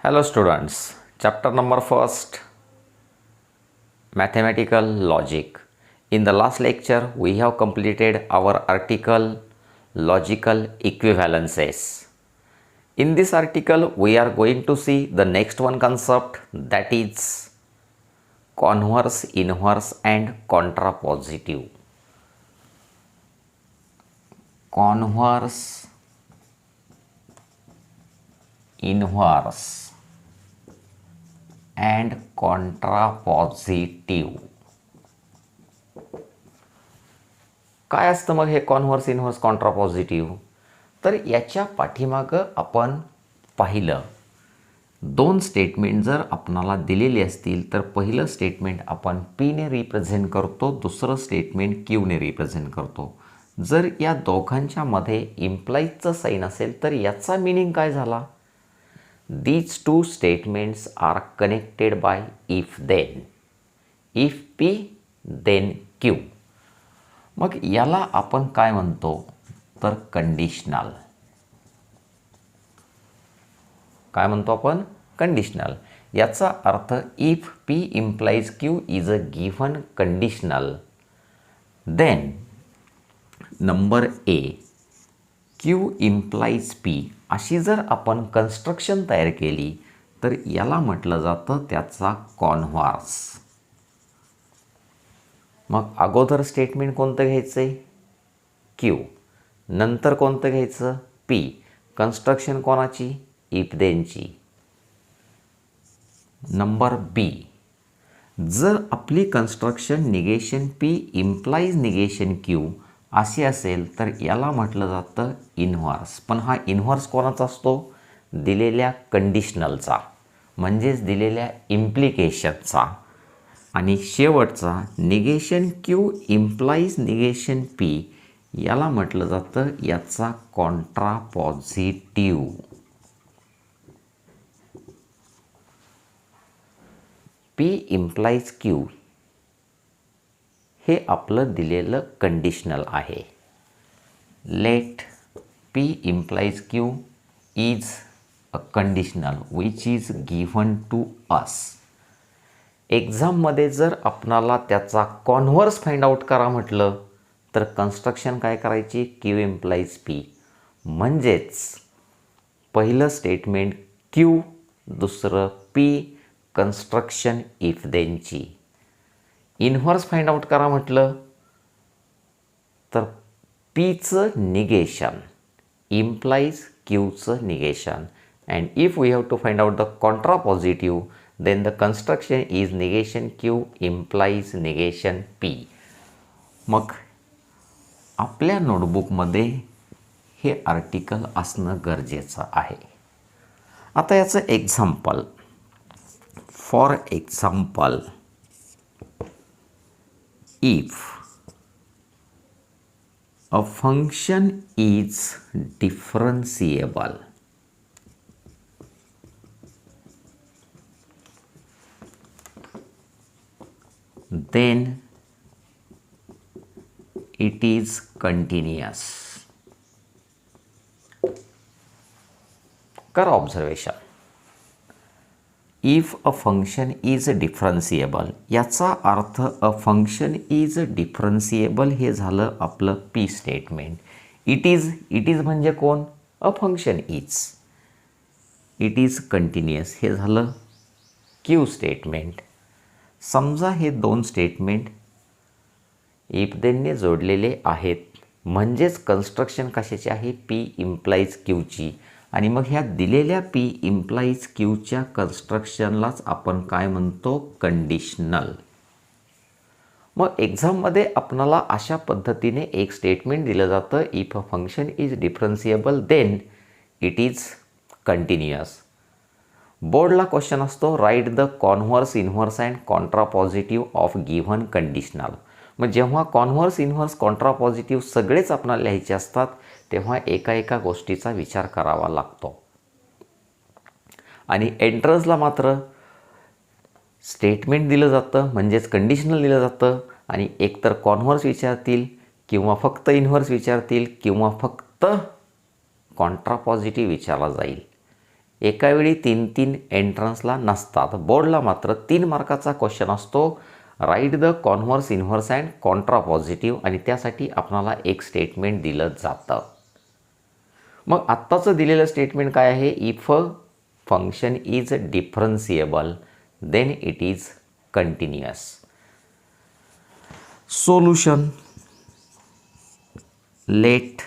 Hello students, chapter number first, mathematical logic. In the last lecture we have completed our article logical equivalences. In this article we are going to see the next one concept, that is converse, inverse and contrapositive. Converse, inverse and contrapositive. काय असतं मग हे converse, inverse, contrapositive? तर याच्या पाठीमागं आपण पाहिलं, दोन स्टेटमेंट जर आपणाला दिलेली असतील तर पहिलं स्टेटमेंट आपण पीने रिप्रेझेंट करतो, दुसरं स्टेटमेंट क्यूने रिप्रेझेंट करतो. जर या दोघांच्या मध्ये इम्प्लाइजचं साईन असेल तर याचा मिनिंग काय झाला? These two statements are connected by if then. If P then Q. मग याला आपण काय म्हणतो तर कंडिशनल. काय म्हणतो आपण? कंडिशनल. याचा अर्थ if P implies Q is a given conditional, then number A Q implies P अशी जर आपण कन्स्ट्रक्शन तयार केली तर याला म्हटलं जातं त्याचा कॉन्व्हर्स. मग अगोदर स्टेटमेंट कोणतं घ्यायचं आहे? क्यू. नंतर कोणतं घ्यायचं? पी. कन्स्ट्रक्शन कोणाची? इफ देनची. नंबर बी, जर आपली construction negation P implies negation Q असे असेल तर याला म्हटलं जातं इन्व्हर्स. पण हा इन्व्हर्स कोणाचा असतो? दिलेल्या कंडिशनलचा, म्हणजेच दिलेल्या इम्प्लिकेशनचा. आणि शेवटचा negation Q implies negation P याला म्हटलं जातं याचा कॉन्ट्रापॉझिटिव्ह. पी इम्प्लाइज क्यू हे आपलं दिलेलं कंडिशनल आहे. Let P implies Q is a conditional which is given to us. एक्झाममध्ये जर आपणाला त्याचा कॉन्व्हर्स फाइंड आउट करा म्हटलं तर कन्स्ट्रक्शन काय करायची? Q implies P. म्हणजेच पहिलं स्टेटमेंट Q, दुसरं P, कन्स्ट्रक्शन इफ देनची. इन्व्हर्स फाइंड आउट करा म्हटलं तर पीचं निगेशन इम्प्लाइज क्यूचं negation. And if we have to find out the contrapositive then the construction is negation Q implies negation P. मग आपल्या नोटबुकमध्ये हे आर्टिकल असणं गरजेचं आहे. आता याचं example, for example, if a function is differentiable, then it is continuous. करा observation. If a function is differentiable, याचा अर्थ अ फंक्शन इज डिफरन्सिएबल हे झालं आपलं पी स्टेटमेंट. इट इज म्हणजे कोण? अ function is. It is continuous हे झालं क्यू स्टेटमेंट. समजा हे दोन स्टेटमेंट इफ देनने जोडलेले आहेत, म्हणजेच कन्स्ट्रक्शन कशाची आहे? पी इम्प्लाइज क्यूची. आणि मग ह्या दिलेल्या पी इम्प्लाइज क्यूच्या कन्स्ट्रक्शनलाच आपण काय म्हणतो? कंडिशनल. मग एक्झाममध्ये आपणाला अशा पद्धतीने एक स्टेटमेंट दिलं जातं, if a function is differentiable then it is continuous. बोर्डला क्वेश्चन असतो, right the converse, inverse and contrapositive of given conditional. मग जेव्हा कॉन्व्हर्स, इन्व्हर्स, कॉन्ट्रापॉझिटिव्ह सगळेच आपल्याला लिहायचे असतात तेव्हा एका एका गोष्टीचा विचार करावा लागतो. आणि एंट्रन्सला मात्र स्टेटमेंट दिलं जातं, म्हणजेच कंडिशनल दिलं जातं. आणि एकतर कॉन्व्हर्स विचारतील किंवा फक्त इन्व्हर्स विचारतील किंवा फक्त कॉन्ट्रापॉझिटिव्ह विचारला जाईल. एकावेळी 3-3 एंट्रन्सला नसतात. बोर्डला मात्र 3 मार्काचा क्वेश्चन असतो. Right the converse, inverse and Contra positive, आणि त्यासाठी आपणाला एक स्टेटमेंट दिलं जातं. मग आत्ताचं दिलेलं स्टेटमेंट काय आहे? If a function is differentiable then it is continuous. Solution, let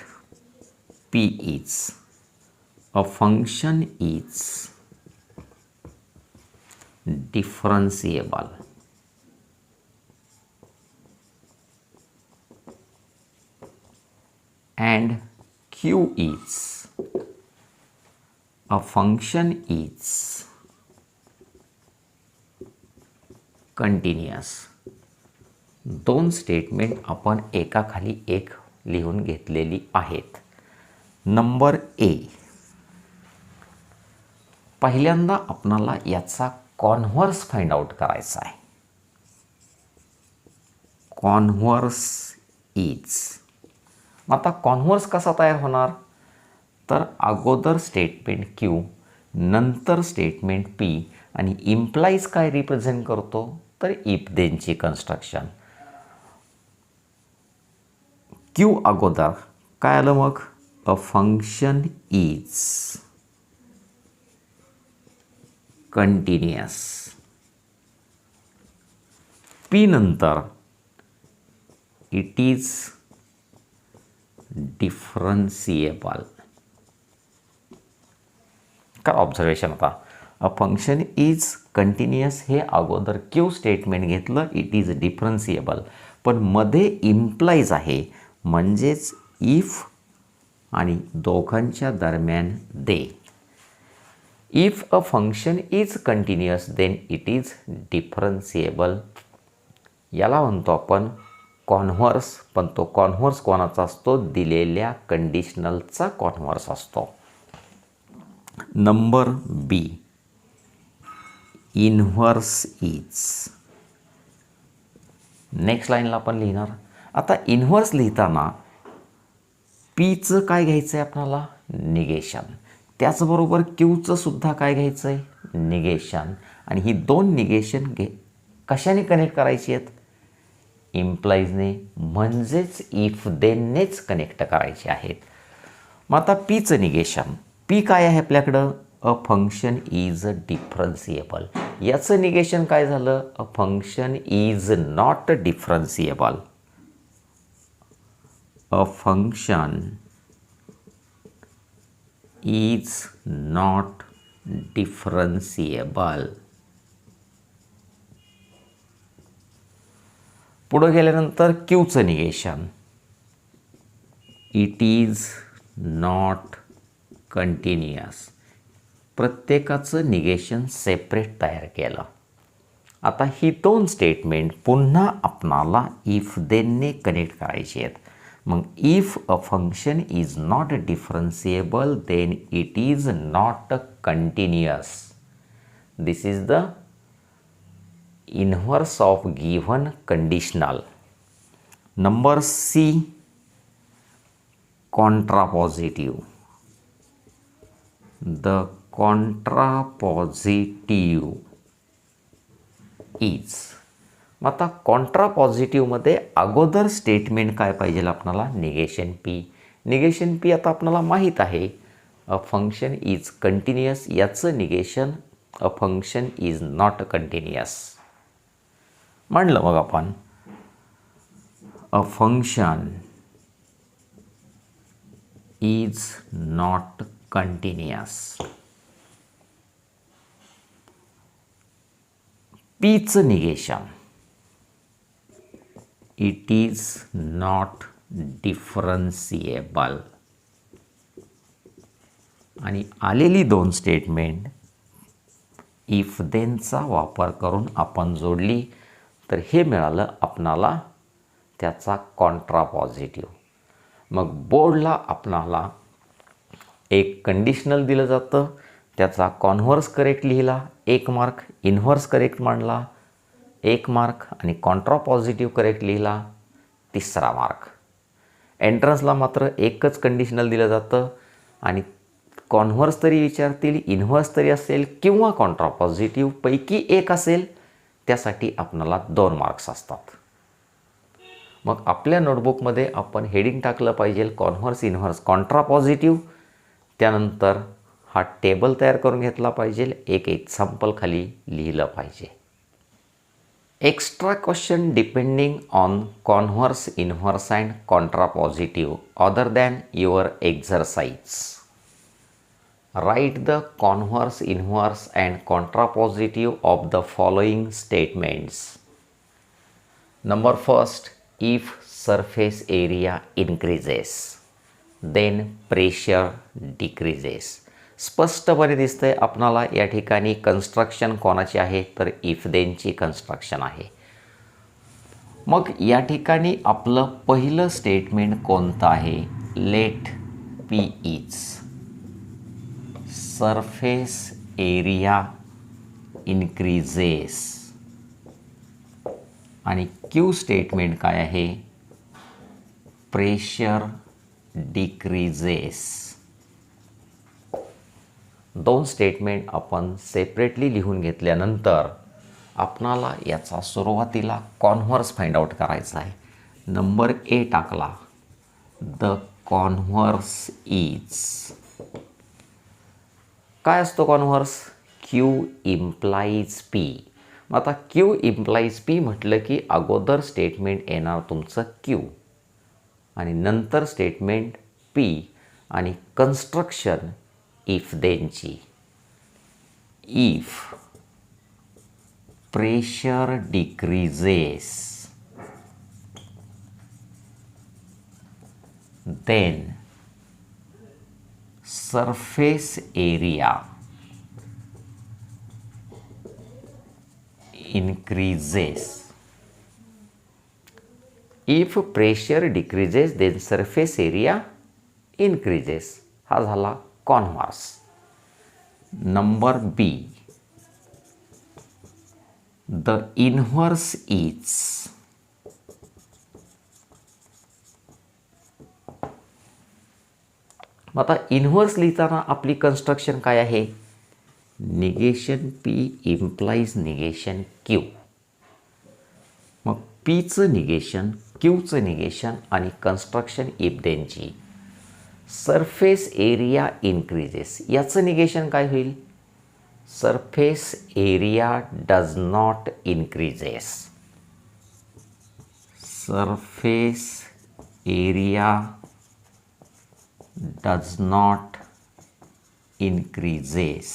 p is a function is differentiable and q is a function is continuous. दोन स्टेटमेंट आपण एकाखाली एक लिहून घेतलेली आहेत. नंबर ए, पहिल्यांदा आपणाला याचा कॉन्व्हर्स फाइंड आउट करायचा आहे. कॉन्व्हर्स इज, आता कॉन्व्हर्स कसा तयार होणार? तर अगोदर स्टेटमेंट क्यू, नंतर स्टेटमेंट पी, आणि इम्प्लाइज काय रिप्रेझेंट करतो? तर इफ देनची कन्स्ट्रक्शन. क्यू अगोदर काय आलं मग? A function is continuous. P नंतर इट इज डिफरन्शिएबल. का ऑब्झर्वेशन आता? अ फंक्शन इज कंटिन्युअस हे अगोदर क्यू स्टेटमेंट घेतलं, इट इज डिफरन्शिएबल, पण मध्ये इम्प्लाइज आहे, म्हणजेच इफ आणि दोघांच्या दरम्यान दे. If a function is continuous then it is differentiable. याला म्हणतो आपण कॉन्व्हर्स, पण तो कॉन्व्हर्स कोणाचा असतो? दिलेल्या कंडिशनलचा कॉन्व्हर्स असतो. Number B, inverse is. Next लाईनला आपण लिहिणार. आता इन्व्हर्स लिहिताना पीचं काय घ्यायचं आहे आपल्याला? निगेशन. त्याचबरोबर क्यूचं सुद्धा काय घ्यायचं आहे? निगेशन. आणि ही दोन निगेशन कशाने कनेक्ट करायची आहेत? इम्प्लाइजने, म्हणजेच इफ देननेच कनेक्ट करायचे आहेत. मग आता पीचं निगेशन, पी काय आहे आपल्याकडं? A function is differentiable. याचं निगेशन काय झालं? A function is not differentiable. A function is not differentiable. पुढं गेल्यानंतर क्यूचं negation, it is not continuous. प्रत्येकाचं निगेशन सेपरेट तयार केलं. आता ही दोन स्टेटमेंट पुन्हा आपणाला इफ देनने कनेक्ट करायची आहेत. मग if a function is not differentiable then it is not continuous. This is the inverse of given conditional. Number C, contrapositive. The contrapositive is. मग आता कॉन्ट्रापॉझिटिव्हमध्ये अगोदर स्टेटमेंट काय पाहिजे आपल्याला? Negation P. निगेशन पी आता आपल्याला माहीत आहे. अ फंक्शन इज कंटिन्युअस, याचं negation a function is not continuous. म्हणलं मग आपण a function is not continuous. पीचं negation, it is not differentiable. आणि आलेली दोन स्टेटमेंट इफ देनचा वापर करून आपण जोडली, तर हे मिळालं आपणाला त्याचा कॉन्ट्रापॉझिटिव्ह. मग बोर्डला आपणाला एक कंडिशनल दिलं जातं, त्याचा कॉन्व्हर्स करेक्ट लिहिला 1 मार्क, इन्व्हर्स करेक्ट मांडला 1 मार्क, आणि कॉन्ट्रापॉझिटिव्ह करेक्ट लिहिला 3 मार्क. एंट्रन्सला मात्र एकच कंडिशनल दिलं जातं आणि कॉन्व्हर्स तरी विचारतील, इन्व्हर्स तरी असेल किंवा कॉन्ट्रा पॉझिटिव्ह पैकी एक असेल, त्यासाठी आपणाला 2 मार्क्स असतात. मग आपल्या नोटबुकमध्ये आपण हेडिंग टाकलं पाहिजे कॉन्व्हर्स, इन्व्हर्स, कॉन्ट्रा पॉझिटिव्ह. त्यानंतर हा टेबल तयार करून घेतला पाहिजे, एक एक्झाम्पल खाली लिहिलं पाहिजे. Extra question depending on converse, inverse and Contra positive other than your exercise. Write the converse, inverse and contrapositive of the following statements. Number first, if surface area increases, then pressure decreases. स्पष्टपणे दिसतंय आपणाला या ठिकाणी construction कोणाची आहे तर if देनची construction आहे. मग या ठिकाणी आपलं पहिलं स्टेटमेंट कोणतं आहे? Let P is surface area increases. आणि क्यू स्टेटमेंट काय आहे? Pressure decreases. 2 स्टेटमेंट आपण सेपरेटली लिहून घेतल्यानंतर आपणाला याचा सुरुवातीला कॉन्व्हर्स फाइंड आउट करायचा आहे. नंबर ए टाकला, द कॉन्व्हर्स इज. काय असतो कॉन्व्हर्स? Q implies P. मग आता क्यू इम्प्लाइज पी म्हटलं की अगोदर स्टेटमेंट येणार तुमचं क्यू आणि नंतर स्टेटमेंट पी आणि कन्स्ट्रक्शन इफ देनची. If pressure decreases then surface area increases. If pressure decreases then surface area increases. हा झाला converse. Number B, the inverse is. आता इन्व्हर्स लिहिताना आपली कन्स्ट्रक्शन काय आहे? Negation P implies negation Q. मग पीचं निगेशन, क्यूचं निगेशन आणि कन्स्ट्रक्शन इफ देनची. सरफेस एरिया इन्क्रीजेस, याचं निगेशन काय होईल? Surface area does not increases. Surface area does not increases.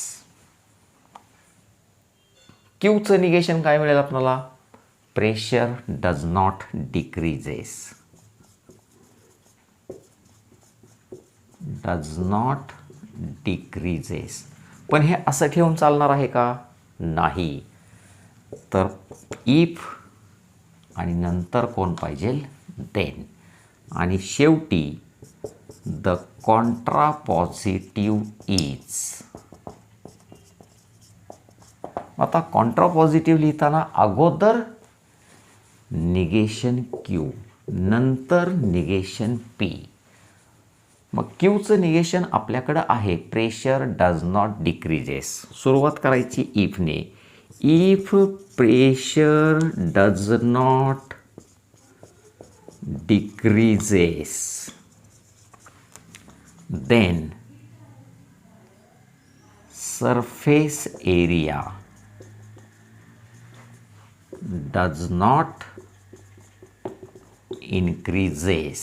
क्यूचं निगेशन काय मिळेल आपल्याला? Pressure does not decreases. Does not decreases. पण हे असं ठेवून चालणार आहे का? नाही. तर इफ आणि नंतर कोण पाहिजे? देन. आणि शेवटी द कॉन्ट्रा पॉझिटिव्ह इज. आता कॉन्ट्रा पॉझिटिव्ह लिहिताना अगोदर निगेशन क्यू नंतर निगेशन पी. मग क्यूचं निगेशन आपल्याकडं आहे प्रेशर डज नॉट डिक्रीजेस. सुरुवात करायची इफने. If pressure does not decreases then surface area does not increases.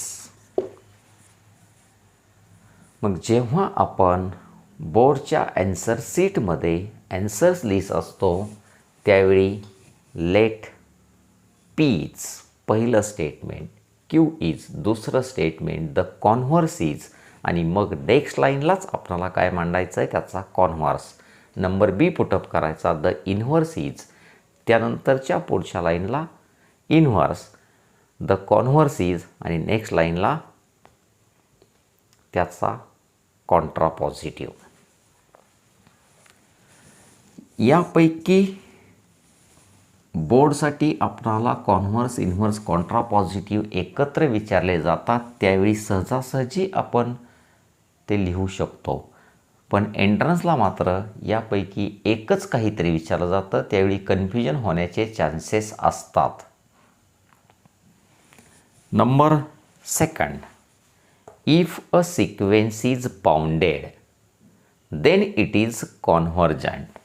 मग जेव्हा आपण बोर्डच्या आन्सर शीटमध्ये आन्सर्स लिहित असतो त्यावेळी लेट पी इज पहिलं स्टेटमेंट, क्यू इज दुसरं स्टेटमेंट, द कॉन्व्हर्स इज आणि मग नेक्स्ट लाईनलाच आपल्याला काय मांडायचं आहे त्याचा कॉन्व्हर्स. नंबर बी पुटअप करायचा, द इन्व्हर्स इज. त्यानंतरच्या पुढच्या लाईनला इन्व्हर्स, द कॉन्व्हर्स इज आणि नेक्स्ट लाईनला त्याचा कॉन्ट्रा पॉझिटिव्ह. यापैकी बोर्डसाठी आपणाला कॉन्व्हर्स, इन्व्हर्स, कॉन्ट्रा पॉझिटिव्ह एकत्र विचारले जातात त्यावेळी सहजासहजी आपण ते लिहू शकतो. पण एंट्रन्सला मात्र यापैकी एकच काहीतरी विचारलं जातं, त्यावेळी कन्फ्युजन होण्याचे चान्सेस असतात. Number second, if a sequence is bounded then it is convergent.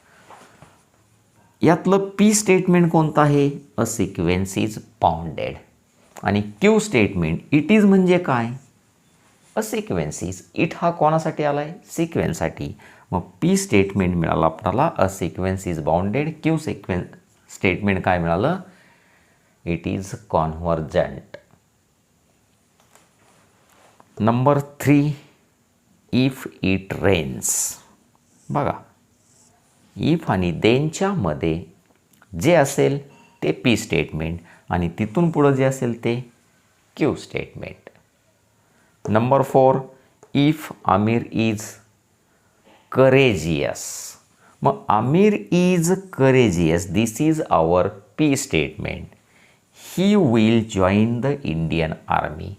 यातलं पी स्टेटमेंट कोणतं आहे? A sequence is bounded. आणि क्यू स्टेटमेंट इट इज म्हणजे काय? अ सिक्वेन्स इज. इट हा कोणासाठी आला आहे? सिक्वेन्ससाठी. मग पी स्टेटमेंट मिळालं आपल्याला a sequence is bounded. Q statement काय मिळालं? It is convergent. Number 3, if it rains. बघा, इफ आणि देनच्या मध्ये जे असेल ते पी स्टेटमेंट आणि तिथून पुढं जे असेल ते Q statement. Number 4, if Aamir is courageous. मग Aamir is courageous, this is our P statement. He will join the Indian army,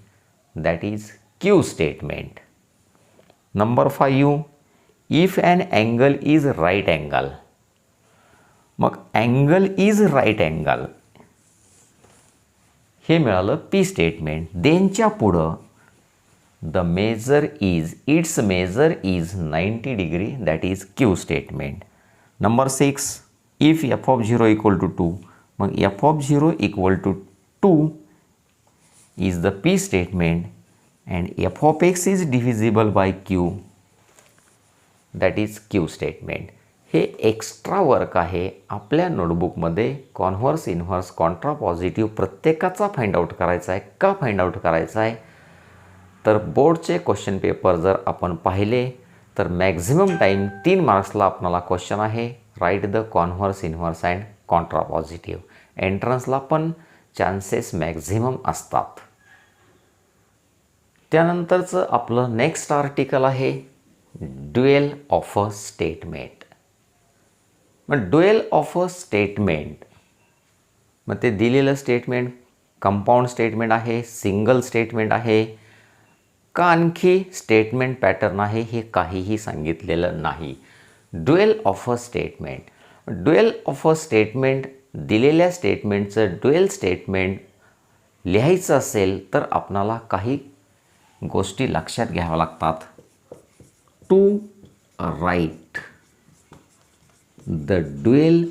that is Q statement. Number 5, if an angle is right angle. मग angle is right angle हे मिळालं P statement. देनच्या पुढं the measure is, its measure is 90 degree, that is Q statement. Number 6, if F of 0 equal to 2. मग F of 0 equal to 2 is the P statement and f of x is divisible by q, that is q statement. हे extra work आहे आपल्या नोटबुकमध्ये. Converse, inverse, Contra positive प्रत्येकाचा find out करायचा आहे. का find out करायचा आहे? तर बोर्डचे क्वेश्चन पेपर जर आपण पाहिले तर मॅक्झिमम टाईम 3 मार्क्सला आपल्याला क्वेश्चन आहे, right the converse, inverse and contrapositive. एंट्रन्सला पण चान्सेस मॅक्झिमम असतात. त्यानंतरचं आपलं नेक्स्ट आर्टिकल आहे ड्युएल ऑफ अ स्टेटमेंट. मग ड्युएल ऑफ अ स्टेटमेंट, मग ते दिलेलं स्टेटमेंट कंपाऊंड स्टेटमेंट आहे, सिंगल स्टेटमेंट आहे का आणखी स्टेटमेंट पॅटर्न आहे हे काहीही सांगितलेलं नाही. Dual of a statement. Dual of a statement, दिलेल्या स्टेटमेंटचं ड्युएल स्टेटमेंट लिहायचं असेल तर आपणाला काही गोष्टी लक्षात घ्याव्या लागतात. To write the dual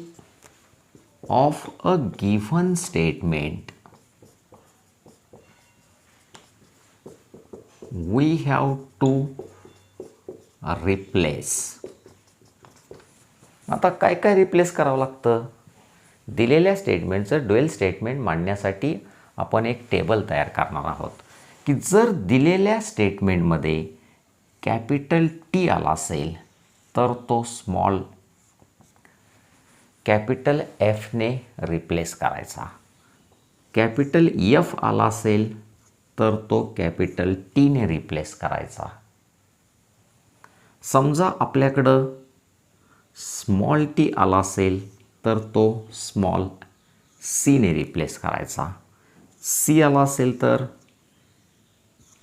of a given statement we have to replace. आता काय काय रिप्लेस करावं लागतं? दिलेल्या स्टेटमेंटचं ड्युएल स्टेटमेंट मांडण्यासाठी आपण एक टेबल तयार करणार आहोत की जर दिलेल्या स्टेटमेंटमध्ये कॅपिटल टी आला असेल तर तो स्मॉल कॅपिटल एफने रिप्लेस करायचा. कॅपिटल एफ आला असेल तर तो कॅपिटल टीने रिप्लेस करायचा. समजा आपल्याकडं स्मॉल टी आला असेल तर तो स्मॉल सीने रिप्लेस करायचा. सी आला असेल तर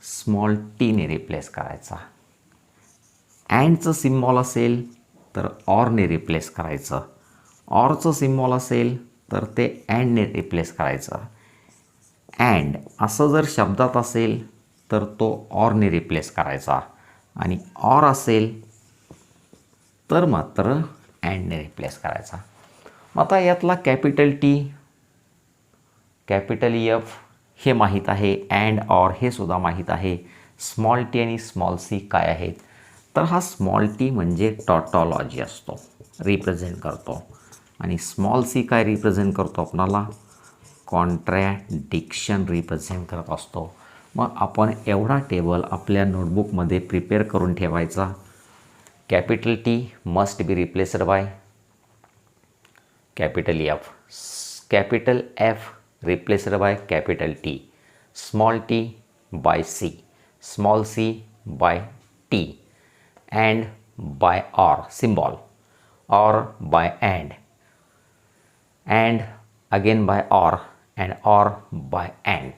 स्मॉल टीने रिप्लेस करायचा. अँडचं सिम्बॉल असेल तर ऑरने रिप्लेस करायचं. ऑरचं सिम्बॉल असेल तर ते अँडने रिप्लेस करायचं. अँड असं जर शब्दात असेल तर तो ऑरने रिप्लेस करायचा आणि ऑर असेल तर मात्र अँडने रिप्लेस करायचा. मग आता यातला कॅपिटल टी, कॅपिटल एफ हे माहीत आहे, अँड ऑर हे सुद्धा माहीत आहे. स्मॉल टी आणि स्मॉल सी काय आहेत? तर हा स्मॉल टी म्हणजे टॉटॉलॉजी असतो, रिप्रेझेंट करतो. आणि स्मॉल सी काय रिप्रेझेंट करतो? आपणाला कॉन्ट्रॅडिक्शन रिप्रेझेंट करत असतो. मग आपण एवढा टेबल आपल्या नोटबुकमध्ये प्रिपेअर करून ठेवायचा. Capital T must be replaced by capital F. Capital F replaced by capital T, small t by C, small c by T, and by or symbol, or by and again by or, and or by and.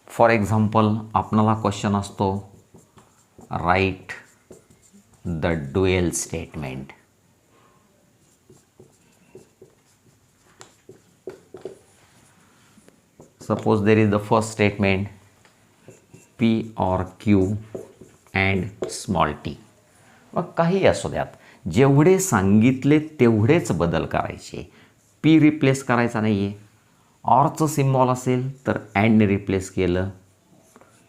For example, आपणाला question असतो right the dual statement. Suppose there is the first statement P or Q and small t. मग काही असू द्यात, जेवढे सांगितले तेवढेच बदल करायचे. P रिप्लेस करायचा नाही आहे. ऑरचं सिम्बॉल असेल तर अँडने रिप्लेस केलं,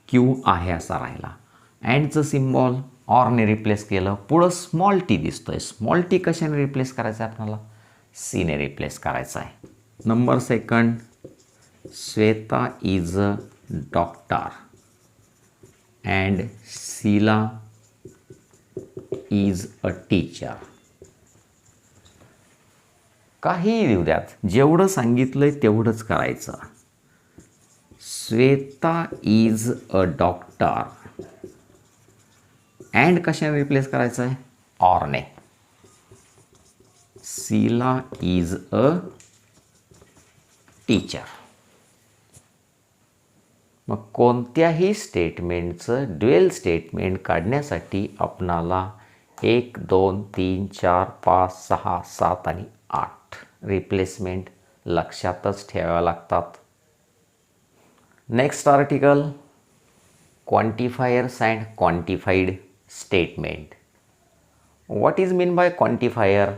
Q आहे असा राहिला. अँडचं सिम्बॉल ऑरने रिप्लेस केलं, पुढं स्मॉल टी दिसतोय. स्मॉल टी कशाने रिप्लेस करायचं आहे आपल्याला? सीने रिप्लेस करायचा आहे. Number second, Shweta is a doctor and Sheela is a teacher. काही देऊ द्यात, जेवढं सांगितलंय तेवढंच करायचं. Shweta is a doctor and कशाने रिप्लेस करायचं आहे? ऑरने. Sheela is a teacher. मग कोणत्याही स्टेटमेंटचं ड्युएल स्टेटमेंट काढण्यासाठी आपणाला 1, 2, 3, 4, 5, 6, 7 आणि 8 रिप्लेसमेंट लक्षातच ठेवाव्या लागतात. Next article, quantifiers and quantified statement. What is mean by quantifier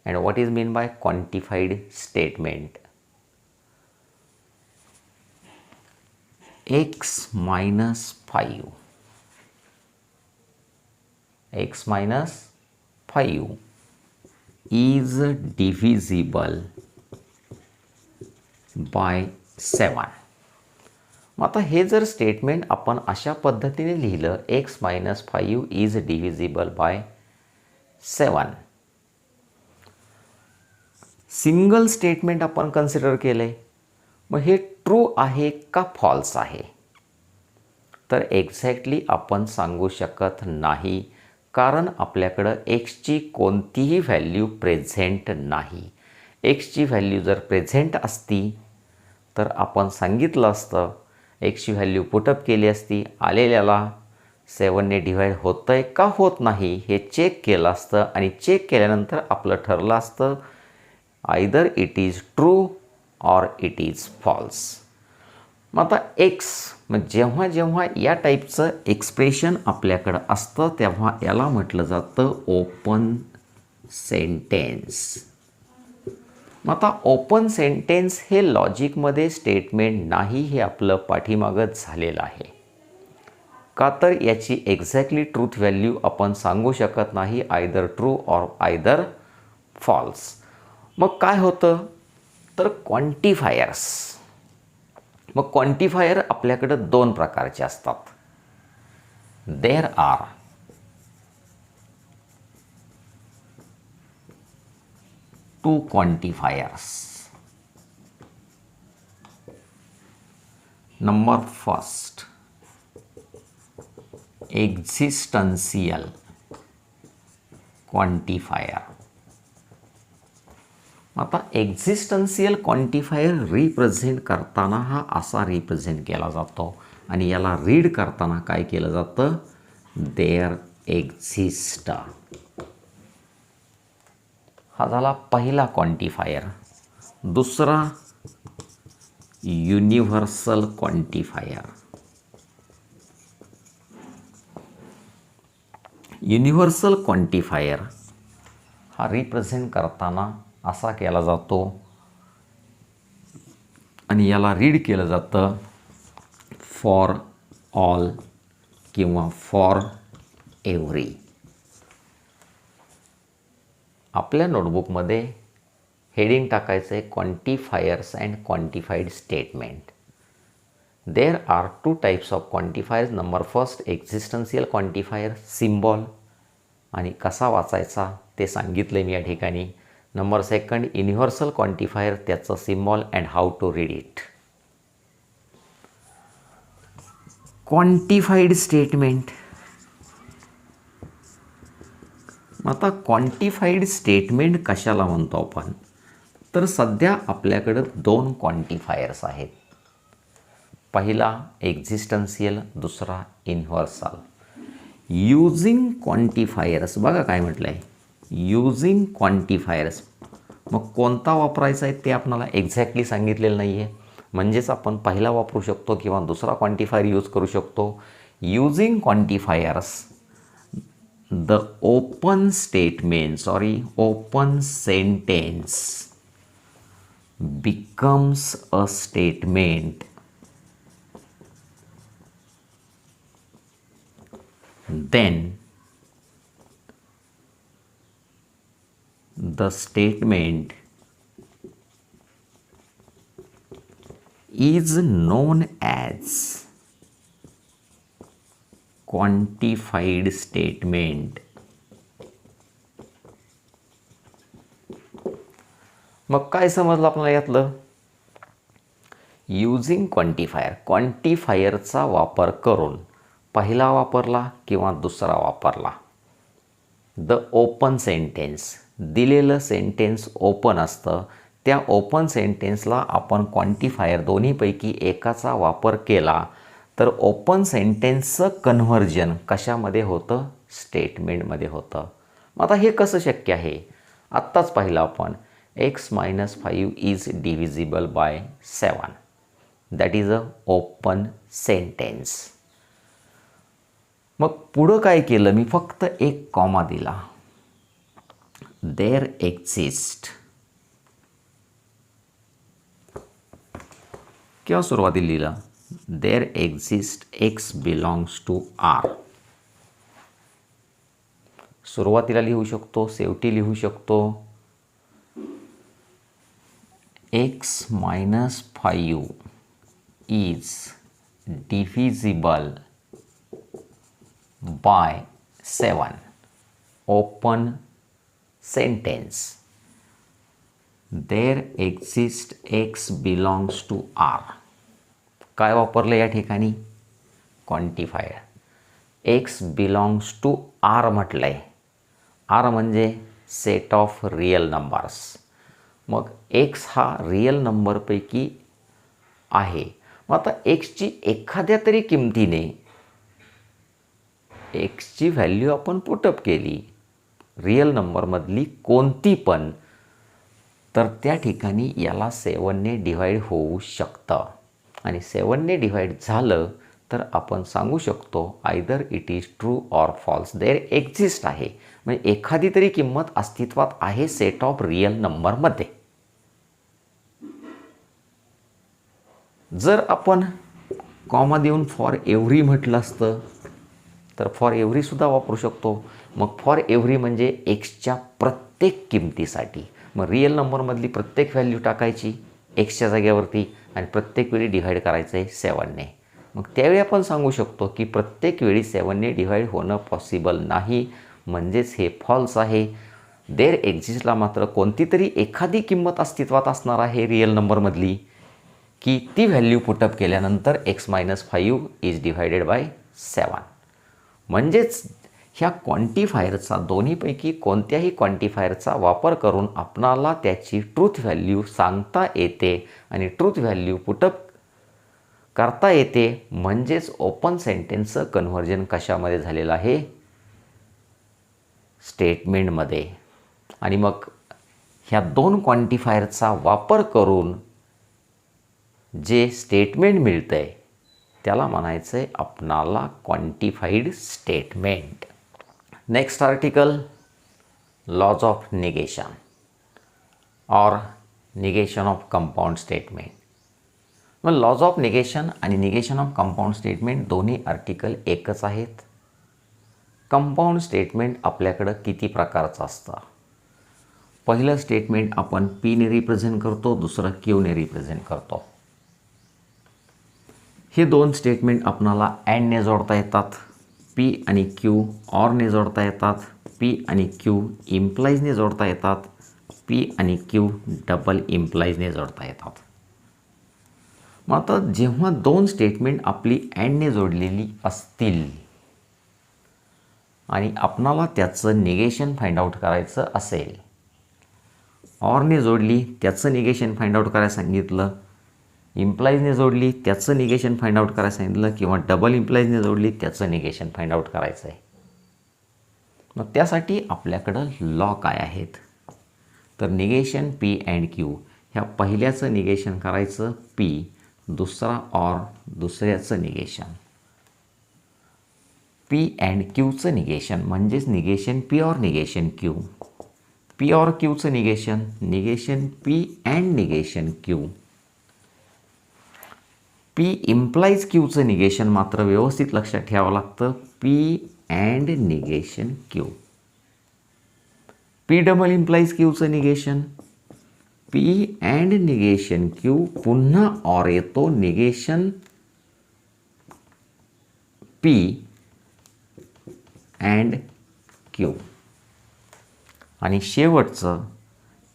and what is mean by quantified statement? x minus 5 is divisible by 7. मग आता हे जर स्टेटमेंट आपण अशा पद्धतीने लिहिलं, x minus 5 is divisible by 7. Single statement आपण consider केले. मग हे ट्रू आहे का फॉल्स आहे? तर एक्झॅक्टली आपण सांगू शकत नाही, कारण आपल्याकडं एक्सची कोणतीही व्हॅल्यू प्रेझेंट नाही. एक्सची व्हॅल्यू जर प्रेझेंट असती तर आपण सांगितलं असतं, एक्सची व्हॅल्यू पुटअप केली असती, आलेल्याला 7ने डिवाईड होतं आहे का होत नाही हे चेक केलं असतं, आणि चेक केल्यानंतर आपलं ठरलं असतं आयदर इट इज ट्रू और इट इज फॉल्स. मग आता एक्स, मग जेव्हा जेव्हा या टाईपचं एक्सप्रेशन आपल्याकडं असतं तेव्हा याला म्हटलं जातं ओपन सेंटेन्स. मग आता ओपन सेंटेन्स हे लॉजिकमध्ये स्टेटमेंट नाही, हे आपलं पाठीमागच झालेलं आहे. का तर याची एक्झॅक्टली ट्रूथ व्हॅल्यू आपण सांगू शकत नाही, आयदर ट्रू और आयदर फॉल्स. मग काय होतं तर क्वांटिफायर्स. मग क्वांटिफायर आपल्याकडं 2 प्रकारचे असतात. There are two quantifiers. Number first, existential quantifier. आता एक्झिस्टन्शियल क्वांटिफायर रिप्रेझेंट करताना हा असा रिप्रेझेंट केला जातो, आणि याला रीड करताना काय केलं जातं? There exist. हा झाला पहिला क्वांटिफायर. दुसरा युनिव्हर्सल क्वांटिफायर. युनिव्हर्सल क्वांटिफायर हा रिप्रेझेंट करताना असा केला जातो, आणि याला रीड केलं जातं फॉर ऑल किंवा फॉर एव्हरी. आपल्या नोटबुकमध्ये हेडिंग टाकायचं आहे quantifiers and quantified statement. There are 2 types of quantifiers. Number first, existential quantifier, symbol, आणि कसा वाचायचा ते सांगितलं आहे मी या ठिकाणी. नंबर सेकंड, युनिव्हर्सल क्वांटिफायर, त्याचं symbol and how to read it. क्वांटिफाईड statement. आता क्वांटिफाईड स्टेटमेंट कशाला म्हणतो आपण? तर सध्या आपल्याकडं 2 क्वांटिफायर्स आहेत. पहिला एक्झिस्टन्शियल, दुसरा युनिव्हर्सल. यूजिंग क्वांटिफायर्स, बघा काय म्हटलं आहे, यूजिंग क्वांटिफायर्स. मग कोणता वापरायचा आहे ते आपल्याला एक्झॅक्टली सांगितलेलं नाही आहे. म्हणजेच आपण पहिला वापरू शकतो किंवा दुसरा क्वांटिफायर यूज करू शकतो. Using quantifiers the open sentence becomes a statement, then the statement is known as quantified statement. मग काय समजलं आपल्याला यातलं? यूजिंग क्वांटिफायर, क्वांटिफायरचा वापर करून पहिला वापरला किंवा दुसरा वापरला. द ओपन सेंटेन्स, दिलेलं सेंटेन्स ओपन असतं, त्या ओपन सेंटेन्सला आपण क्वांटिफायर दोन्हीपैकी एकाचा वापर केला तर ओपन सेंटेन्सचं कन्व्हर्जन कशामध्ये होतं? स्टेटमेंटमध्ये होतं. मग आता हे कसं शक्य आहे? आत्ताच पाहिलं आपण, x - 5 is divisible by 7. That is a open sentence. मग पुढं काय केलं मी? फक्त एक कॉमा दिला. There exist, किंवा सुरुवातीला लिहिला there exist x belongs to R. सुरुवातीला लिहू शकतो, शेवटी लिहू शकतो. x - 5 is divisible by 7. Open sentence. There exists x belongs to R. काय वापरलं या ठिकाणी? Quantifier. x belongs to R म्हटलं आहे. R म्हणजे सेट ऑफ रियल नंबर्स. मग x हा रियल नंबरपैकी आहे. मग आता एक्सची एखाद्या तरी किमतीने एक्सची व्हॅल्यू आपण पुटअप केली, रियल नंबरमधली कोणती पण, तर त्या ठिकाणी याला 7ने डिवाईड होऊ शकतं. आणि 7ने डिवाईड झालं तर आपण सांगू शकतो either it is true or false. There exist आहे, म्हणजे एखादी तरी किंमत अस्तित्वात आहे सेट ऑफ रियल नंबरमध्ये. जर आपण कॉमा देऊन फॉर एव्हरी म्हटलं असतं तर फॉर एव्हरीसुद्धा वापरू शकतो. मग फॉर एव्हरी म्हणजे एक्सच्या प्रत्येक किमतीसाठी. मग रियल नंबरमधली प्रत्येक व्हॅल्यू टाकायची एक्सच्या जागेवरती आणि प्रत्येक वेळी डिव्हाइड करायचं आहे 7ने. मग त्यावेळी आपण सांगू शकतो की प्रत्येक वेळी 7ने डिव्हाइड होणं पॉसिबल नाही, म्हणजेच हे फॉल्स आहे. देअर एक्झिस्टला मात्र कोणती तरी एखादी किंमत अस्तित्वात असणार आहे रियल नंबरमधली, की ती व्हॅल्यू पुटअप केल्यानंतर x - 5 इज डिव्हायडेड बाय 7. म्हणजेच ह्या क्वांटिफायरचा, दोन्हीपैकी कोणत्याही क्वांटिफायरचा वापर करून आपणाला त्याची ट्रूथ व्हॅल्यू सांगता येते आणि ट्रूथ व्हॅल्यू पुटअप करता येते. म्हणजेच ओपन सेंटेन्सचं कन्व्हर्जन कशामध्ये झालेलं आहे? स्टेटमेंटमध्ये. आणि मग ह्या दोन क्वांटिफायरचा वापर करून जे स्टेटमेंट मिळतं आहे त्याला म्हणायचं आहे आपणाला quantified statement. Next article, laws of negation और निगेशन ऑफ कंपाऊंड स्टेटमेंट. मग लॉज ऑफ निगेशन आणि निगेशन ऑफ कंपाऊंड स्टेटमेंट दोन्ही आर्टिकल एकच आहेत. कंपाऊंड स्टेटमेंट आपल्याकडं किती प्रकारचं असतं? पहिलं स्टेटमेंट आपण पीने रिप्रेझेंट करतो, दुसरं क्यूने रिप्रेझेंट करतो. हे दोन स्टेटमेंट आपणाला अँडने जोडता येतात, पी आणि क्यू ऑरने जोडता येतात, पी आणि क्यू इम्प्लाइजने जोडता येतात, पी आणि क्यू डबल इम्प्लाइजने जोडता येतात. मग आता जेव्हा दोन स्टेटमेंट आपली अँडने जोडलेली असतील आणि आपणाला त्याचं निगेशन फाइंड आउट करायचं असेल, ऑरने जोडली त्याचं निगेशन फाइंड आउट करायला सांगितलं, इम्प्लाइजने जोडली त्याचं निगेशन फाइंड आउट करायला सांगितलं, किंवा डबल इम्प्लाइजने जोडली त्याचं निगेशन फाइंड आउट करायचं आहे, मग त्यासाठी आपल्याकडं लॉ काय आहेत, तर निगेशन पी अँड क्यू. ह्या पहिल्याचं निगेशन करायचं पी, दुसरा ऑर दुसऱ्याचं निगेशन. पी अँड क्यूचं निगेशन म्हणजेच negation P or negation Q. P or क्यूचं negation, negation P and negation Q. P implies क्यूचं निगेशन मात्र व्यवस्थित लक्षात ठेवावं लागतं, P and negation Q. P double implies क्यूचं negation, P and negation Q, पुन्हा ऑर येतो निगेशन पी अँड क्यू. आणि शेवटचं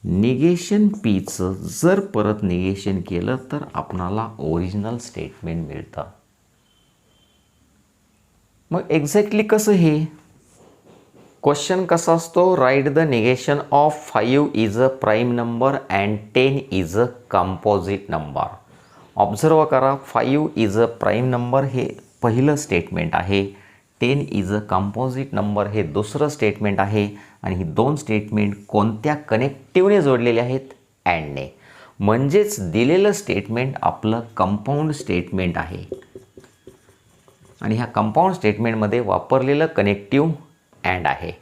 निगेशन पीचं जर परत निगेशन केलं तर आपणाला ओरिजिनल स्टेटमेंट मिळतं. मग एक्झॅक्टली कसं हे क्वेश्चन कसा असतो, right the negation of 5 is a prime number and 10 is a composite number. Observe करा, 5 इज अ प्राईम नंबर हे पहिलं स्टेटमेंट आहे, 10 इज अ कंपोजिट नंबर हे दुसरं स्टेटमेंट आहे. आणि ही दोन स्टेटमेंट कोणत्या कनेक्टिव्हने जोडलेले आहेत, अँडने. म्हणजेच दिलेलं स्टेटमेंट आपलं कंपाऊंड स्टेटमेंट आहे आणि ह्या कंपाऊंड स्टेटमेंटमध्ये वापरलेलं कनेक्टिव्ह अँड आहे.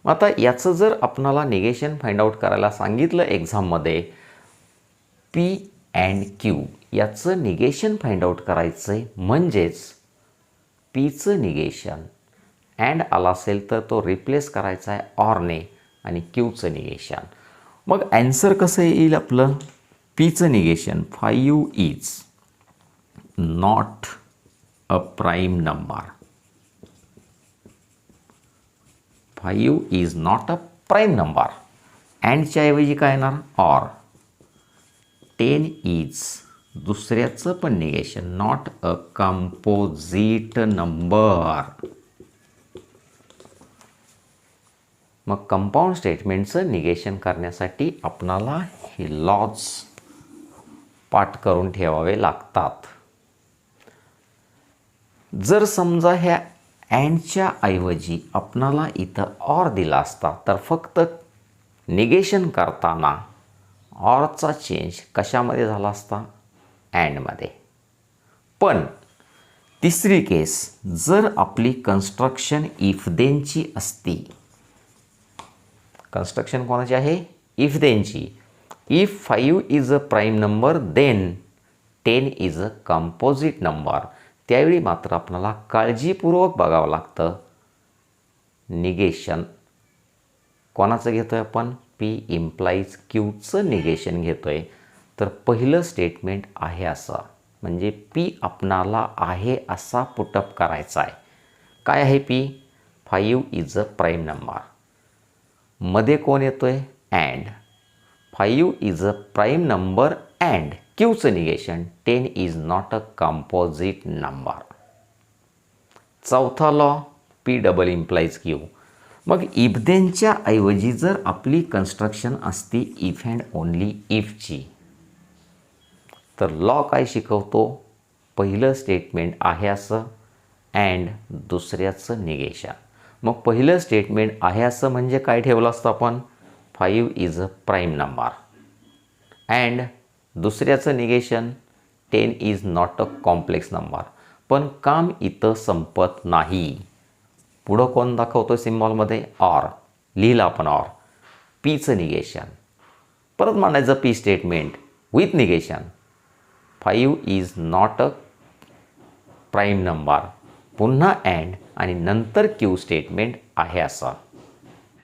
आता याचं जर आपणाला निगेशन फाइंड आउट करायला सांगितलं एक्झाममध्ये, पी अँड क्यू याचं निगेशन फाइंड आउट करायचं आहे, म्हणजेच पीचं निगेशन अँड आला असेल तर तो रिप्लेस करायचा आहे ऑरने आणि क्यूचं निगेशन. मग ॲन्सर कसं येईल आपलं, पीचं negation 5 is not a prime number. 5 is not a prime number. अँडच्या ऐवजी काय येणार, ऑर. 10 इज दुसऱ्याचं पण negation, not a composite number. मग कंपाऊंड स्टेटमेंटचं निगेशन करण्यासाठी आपणाला हे लॉज पाठ करून ठेवावे लागतात. जर समजा ह्या अँडच्या ऐवजी आपणाला इथं ऑर दिला असता तर फक्त निगेशन करताना ऑरचा चेंज कशामध्ये झाला असता, अँडमध्ये. पण तिसरी केस, जर आपली कन्स्ट्रक्शन इफ देनची असती, कन्स्ट्रक्शन कोणाची आहे, इफ देनची. If 5 is a prime number then 10 is a composite number. त्यावेळी मात्र आपल्याला काळजीपूर्वक बघावं लागतं, निगेशन कोणाचं घेतोय आपण, पी इम्प्लाइज क्यूचं निगेशन घेतोय. तर पहिलं स्टेटमेंट आहे असं, म्हणजे पी आपणाला आहे असा पुटअप करायचा आहे. काय आहे P, 5 is a prime number. मध्ये कोण येतोय, and. 5 is a prime number and क्यूचं negation 10 is not a composite number. चौथा law, P double implies Q. मग इफ देनच्या ऐवजी जर आपली कन्स्ट्रक्शन असती इफ अँड ओनली इफची, तर लॉ काय शिकवतो, पहिलं स्टेटमेंट आहे असं अँड दुसऱ्याचं निगेशन. मग पहिलं स्टेटमेंट आहे असं म्हणजे काय ठेवलं असतं आपण, 5 is a prime number and दुसऱ्याचं negation 10 is not a complex number. पण काम इथं संपत नाही, पुढं कोण दाखवतो सिम्बॉलमध्ये, ऑर. लिहिलं आपण ऑर, पीचं निगेशन, परत मांडायचं P statement with negation, 5 is not a prime number, पुन्हा अँड आणि नंतर क्यू स्टेटमेंट आहे असा.